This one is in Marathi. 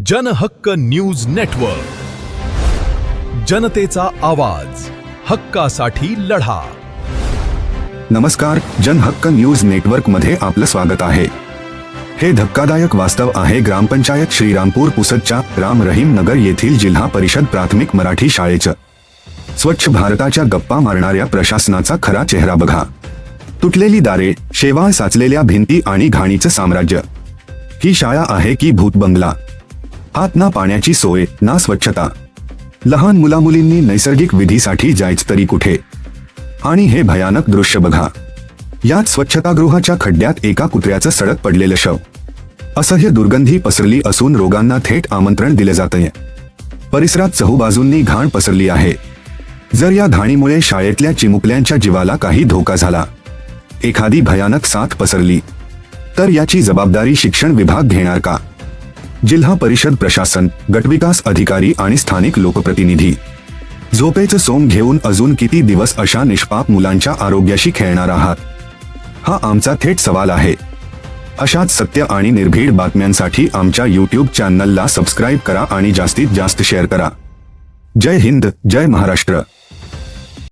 जनहक्क न्यूज नेटवर्क, जनतेचा आवाज, हक्कासाठी लढा. नमस्कार, जनहक्क न्यूज नेटवर्क मध्ये आपलं स्वागत आहे. हे धक्कादायक वास्तव आहे ग्रामपंचायत श्रीरामपूर पुसदच्या राम रहीम नगर येथील जिल्हा परिषद प्राथमिक मराठी शाळेचं. स्वच्छ भारताच्या गप्पा मारणाऱ्या प्रशासनाचा खरा चेहरा बघा. तुटलेली दारे, शेवाळ साचलेल्या भिंती आणि घाणीचं साम्राज्य. ही शाळा आहे की भूत बंगला? आत ना पाण्याची सोय, ना स्वच्छता. लहान मुलामुलींनी नैसर्गिक विधीसाठी जायचं तरी कुठे? आणि हे भयानक दृश्य बघा. यात स्वच्छतागृहाच्या खड्ड्यात एका कुत्र्याचं सडक पडलेलं शव. असह्य दुर्गंधी पसरली असून रोगांना थेट आमंत्रण दिले जातंय. परिसरात चहूबाजूंनी घाण पसरली आहे. जर या घाणीमुळे शाळेतल्या चिमुकल्यांच्या जीवाला काही धोका झाला, एखादी भयानक साथ पसरली, तर याची जबाबदारी शिक्षण विभाग घेणार का? जिल्हा परिषद प्रशासन, गटविकास अधिकारी आणि स्थानिक लोकप्रतिनिधी झोपेचं सोंग घेऊन अजून किती दिवस अशा निष्पाप मुलांच्या आरोग्याशी खेळणार आहात? हा आमचा थेट सवाल आहे. अशाच सत्य आणि निर्भीड बातम्यांसाठी आमच्या YouTube चॅनलला सबस्क्राईब करा आणि जास्तीत जास्त शेअर करा. जय हिंद, जय महाराष्ट्र.